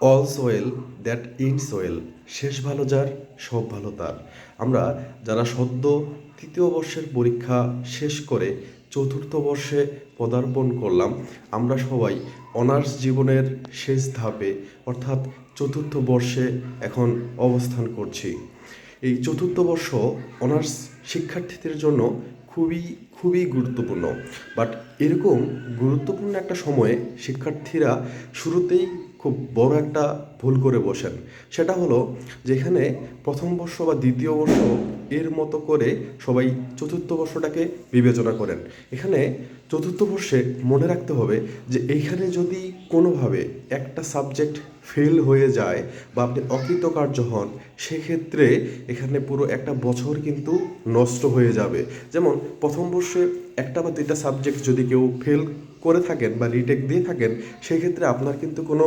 All Soyel that ends well, শেষ ভালো যার সব ভালো তার। আমরা যারা সদ্য তৃতীয় বর্ষের পরীক্ষা শেষ করে চতুর্থ বর্ষে পদার্পণ করলাম, আমরা সবাই অনার্স জীবনের শেষ ধাপে অর্থাৎ চতুর্থ বর্ষে এখন অবস্থান করছি। এই চতুর্থ বর্ষ অনার্স শিক্ষার্থীদের জন্য খুবই খুবই গুরুত্বপূর্ণ। বাট এরকম গুরুত্বপূর্ণ একটা সময়ে শিক্ষার্থীরা শুরুতেই খুব বড় একটা ভুল করে বসেন। সেটা হলো যেখানে প্রথম বর্ষ বা দ্বিতীয় বর্ষ এর মতো করে সবাই চতুর্থ বর্ষটাকে বিবেচনা করেন। এখানে চতুর্থ বর্ষে মনে রাখতে হবে যে এইখানে যদি কোনোভাবে একটা সাবজেক্ট ফেল হয়ে যায় বা আপনি অকৃতকার্য হন, সেক্ষেত্রে এখানে পুরো একটা বছর কিন্তু নষ্ট হয়ে যাবে। যেমন প্রথম বর্ষে একটা বা দুইটা সাবজেক্ট যদি কেউ ফেল করে থাকেন বা রিটেক দিয়ে থাকেন, সেক্ষেত্রে আপনার কিন্তু কোনো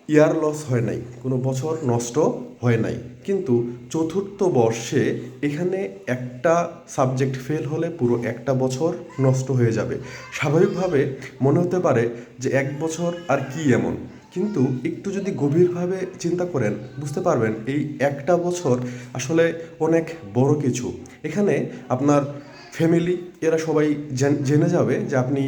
ইয়ার লস হয় নাই, কোনো বছর নষ্ট হয় নাই। কিন্তু চতুর্থ বর্ষে এখানে একটা সাবজেক্ট ফেল হলে পুরো একটা বছর নষ্ট হয়ে যাবে। স্বাভাবিকভাবে মনে হতে পারে যে এক বছর আর কি এমন, কিন্তু একটু যদি গভীরভাবে চিন্তা করেন বুঝতে পারবেন এই একটা বছর আসলে অনেক বড় কিছু। এখানে আপনার ফ্যামিলি এরা সবাই জেনে যাবে যে আপনি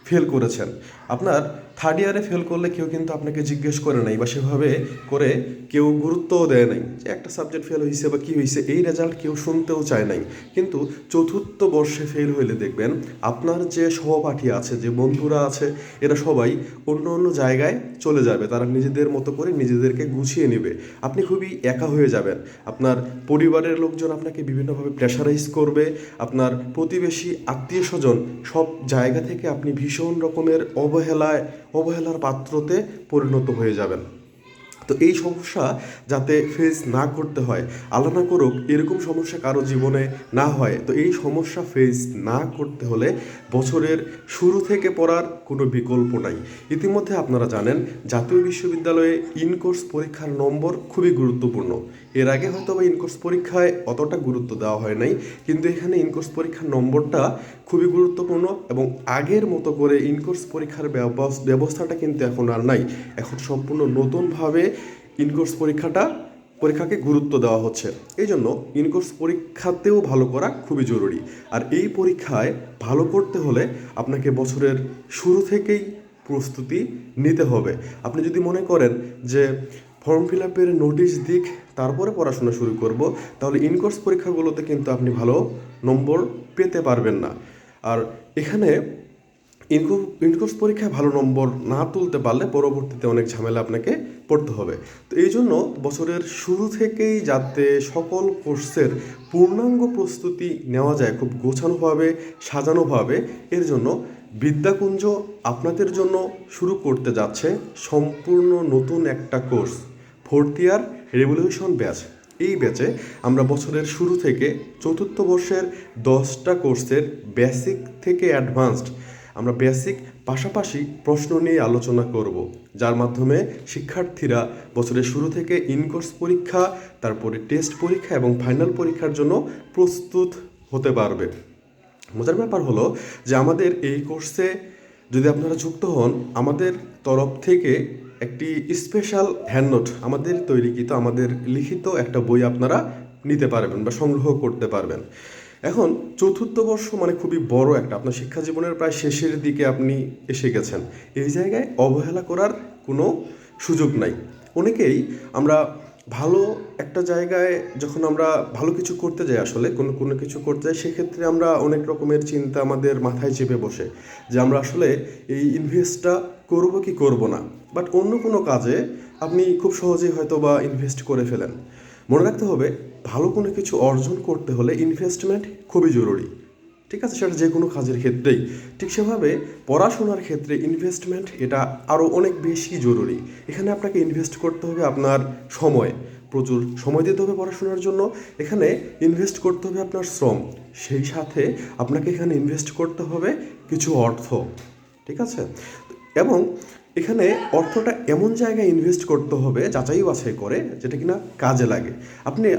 ফেল করেছেন। আপনার থার্ড ইয়ারে ফেল করলে কেউ কিন্তু আপনাকে জিজ্ঞেস করে নাই বা সেভাবে করে কেউ গুরুত্বও দেয় নাই যে একটা সাবজেক্ট ফেল হয়েছে বা কী হয়েছে, এই রেজাল্ট কেউ শুনতেও চায় নাই। কিন্তু চতুর্থ বর্ষে ফেল হইলে দেখবেন আপনার যে সহপাঠী আছে, যে বন্ধুরা আছে, এরা সবাই অন্য অন্য জায়গায় চলে যাবে, তারা নিজেদের মতো করে নিজেদেরকে গুছিয়ে নেবে। আপনি খুবই একা হয়ে যাবেন। আপনার পরিবারের লোকজন আপনাকে বিভিন্নভাবে প্রেশারাইজ করবে, আপনার প্রতিবেশী আত্মীয় স্বজন সব জায়গা থেকে আপনি ভীষণ রকমের অবহেলার পাত্রতে পরিণত হয়ে যাবেন। তো এই সমস্যা যাতে ফেস না করতে হয়, আল্লাহ না করুক এরকম সমস্যা কারো জীবনে না হয়, তো এই সমস্যা ফেস না করতে হলে বছরের শুরু থেকে পড়ার কোনো বিকল্প নাই। ইতিমধ্যে আপনারা জানেন জাতীয় বিশ্ববিদ্যালয়ে ইনকোর্স পরীক্ষার নম্বর খুবই গুরুত্বপূর্ণ। এর আগে হয়তো বা ইনকোর্স পরীক্ষায় অতটা গুরুত্ব দেওয়া হয় নাই, কিন্তু এখানে ইনকোর্স পরীক্ষার নম্বরটা খুবই গুরুত্বপূর্ণ। এবং আগের মতো করে ইনকোর্স পরীক্ষার ব্যবস্থাটা কিন্তু এখন আর নাই। এখন সম্পূর্ণ নতুনভাবে ইনকোর্স পরীক্ষাকে গুরুত্ব দেওয়া হচ্ছে। এই জন্য ইনকোর্স পরীক্ষাতেও ভালো করা খুবই জরুরি। আর এই পরীক্ষায় ভালো করতে হলে আপনাকে বছরের শুরু থেকেই প্রস্তুতি নিতে হবে। আপনি যদি মনে করেন যে ফর্ম ফিল আপের নোটিশ দিক তারপরে পড়াশোনা শুরু করব, তাহলে ইনকোর্স পরীক্ষাগুলোতে কিন্তু আপনি ভালো নম্বর পেতে পারবেন না। আর এখানে ইনকোর্স পরীক্ষায় ভালো নম্বর না তুলতে পারলে পরবর্তীতে অনেক ঝামেলা আপনাকে পড়তে হবে। তো এই জন্য বছরের শুরু থেকেই যাতে সকল কোর্সের পূর্ণাঙ্গ প্রস্তুতি নেওয়া যায় খুব গোছানোভাবে, সাজানোভাবে, এর জন্য বিদ্যাকুঞ্জ আপনাদের জন্য শুরু করতে যাচ্ছে সম্পূর্ণ নতুন একটা course, fourth year revolution batch. এই ব্যাচে আমরা বছরের শুরু থেকে চতুর্থ বর্ষের 10টা কোর্সের বেসিক থেকে অ্যাডভান্সড আমরা বেসিক পাশাপাশি প্রশ্ন নিয়ে আলোচনা করব, যার মাধ্যমে শিক্ষার্থীরা বছরের শুরু থেকে ইনকোর্স পরীক্ষা, তারপরে টেস্ট পরীক্ষা এবং ফাইনাল পরীক্ষার জন্য প্রস্তুত হতে পারবে। মজার ব্যাপার হলো যে আমাদের এই কোর্সে যদি আপনারা যুক্ত হন, আমাদের তরফ থেকে একটি স্পেশাল হ্যান্ডনোট, আমাদের তৈরিকৃত, আমাদের লিখিত একটা বই আপনারা নিতে পারবেন বা সংগ্রহ করতে পারবেন। এখন চতুর্থ বর্ষ মানে খুবই বড় একটা, আপনার শিক্ষা জীবনের প্রায় শেষের দিকে আপনি এসে গেছেন। এই জায়গায় অবহেলা করার কোনো সুযোগ নাই। অনেকেই আমরা ভালো একটা জায়গায় যখন আমরা ভালো কিছু করতে যাই, আসলে কোনো কোনো কিছু করতে যাই, সেক্ষেত্রে আমরা অনেক রকমের চিন্তা আমাদের মাথায় চেপে বসে যে আমরা আসলে এই ইনভেস্টটা করব কি করব না। বাট অন্য কোনো কাজে আপনি খুব সহজেই হয়তো বা ইনভেস্ট করে ফেলেন। মনে রাখতে হবে ভালো কোনো কিছু অর্জন করতে হলে ইনভেস্টমেন্ট খুবই জরুরি। ঠিক আছে, সেটা যে কোনো কাজের ক্ষেত্রেই। ঠিক সেভাবে পড়াশোনার ক্ষেত্রে ইনভেস্টমেন্ট এটা আরও অনেক বেশি জরুরি। এখানে আপনাকে ইনভেস্ট করতে হবে আপনার সময়, প্রচুর সময় দিতে হবে পড়াশোনার জন্য। এখানে ইনভেস্ট করতে হবে আপনার শ্রম, সেই সাথে আপনাকে এখানে ইনভেস্ট করতে হবে কিছু অর্থ। ঠিক আছে, এবং এখানে অর্থটা এমন জায়গায় ইনভেস্ট করতে হবে যাচাই বাছাই করে, যেটা কিনা কাজে লাগে।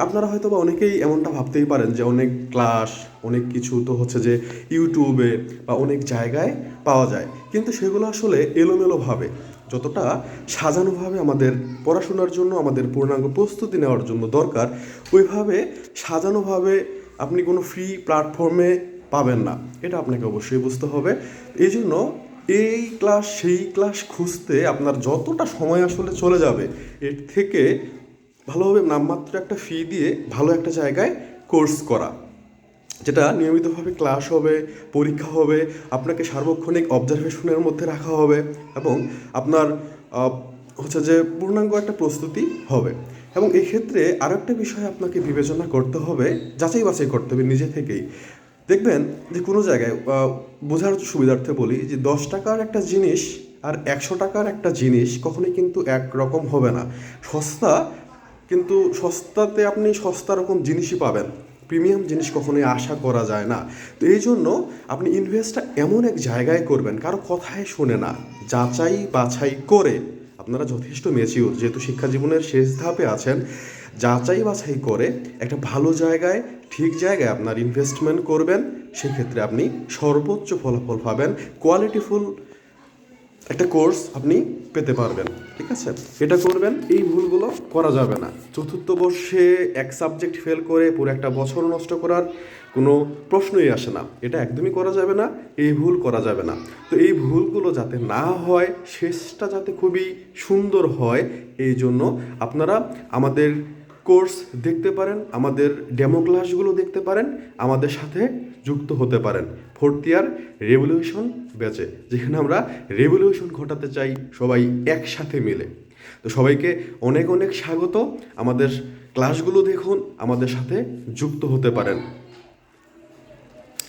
আপনারা হয়তো বা অনেকেই এমনটা ভাবতেই পারেন যে অনেক ক্লাস, অনেক কিছু তো হচ্ছে যে ইউটিউবে বা অনেক জায়গায় পাওয়া যায়, কিন্তু সেগুলো আসলে এলোমেলোভাবে। যতটা সাজানোভাবে আমাদের পড়াশোনার জন্য আমাদের পূর্ণাঙ্গ প্রস্তুতি নেওয়ার জন্য দরকার, ওইভাবে সাজানোভাবে আপনি কোনো ফ্রি প্ল্যাটফর্মে পাবেন না। এটা আপনাকে অবশ্যই বুঝতে হবে। এই জন্য এই ক্লাস সেই ক্লাস খুঁজতে আপনার যতটা সময় আসলে চলে যাবে, এর থেকে ভালোভাবে নামমাত্র একটা ফি দিয়ে ভালো একটা জায়গায় কোর্স করা, যেটা নিয়মিতভাবে ক্লাস হবে, পরীক্ষা হবে, আপনাকে সার্বক্ষণিক অবজারভেশনের মধ্যে রাখা হবে এবং আপনার হচ্ছে যে পূর্ণাঙ্গ একটা প্রস্তুতি হবে। এবং এই ক্ষেত্রে আরও একটা বিষয় আপনাকে বিবেচনা করতে হবে, যাচাই বাছাই করতে হবে নিজে থেকেই। দেখবেন যে কোনো জায়গায় বোঝার সুবিধার্থে বলি যে 10 টাকার একটা জিনিস আর 100 টাকার একটা জিনিস কখনোই কিন্তু একরকম হবে না। সস্তা, কিন্তু সস্তাতে আপনি সস্তা রকম জিনিসই পাবেন, প্রিমিয়াম জিনিস কখনোই আশা করা যায় না। তো এই জন্য আপনি ইনভেস্টটা এমন এক জায়গায় করবেন, কারো কথায় শুনে না, যাচাই বাছাই করে। আপনারা যথেষ্ট ম্যাচিউর, যেহেতু শিক্ষা জীবনের শেষ ধাপে আছেন, যাচাই বাছাই করে একটা ভালো জায়গায়, ঠিক জায়গায় আপনার ইনভেস্টমেন্ট করবেন। সেক্ষেত্রে আপনি সর্বোচ্চ ফলাফল পাবেন, কোয়ালিটিফুল একটা কোর্স আপনি পেতে পারবেন। ঠিক আছে, এটা করবেন, এই ভুলগুলো করা যাবে না। চতুর্থ বর্ষে এক সাবজেক্ট ফেল করে পুরো একটা বছর নষ্ট করার কোনো প্রশ্নই আসে না, এটা একদমই করা যাবে না, এই ভুল করা যাবে না। তো এই ভুলগুলো যাতে না হয়, শেষটা যাতে খুবই সুন্দর হয়, এই জন্য আপনারা আমাদের কোর্স দেখতে পারেন, আমাদের ডেমো ক্লাসগুলো দেখতে পারেন, আমাদের সাথে যুক্ত হতে পারেন ফোর্থ ইয়ার রেভলিউশন ব্যাচে, যেখানে আমরা রেভলিউশন ঘটাতে চাই সবাই একসাথে মিলে। তো সবাইকে অনেক অনেক স্বাগত। আমাদের ক্লাসগুলো দেখুন, আমাদের সাথে যুক্ত হতে পারেন।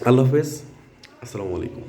আল্লাহ হাফেজ, আসসালামু আলাইকুম।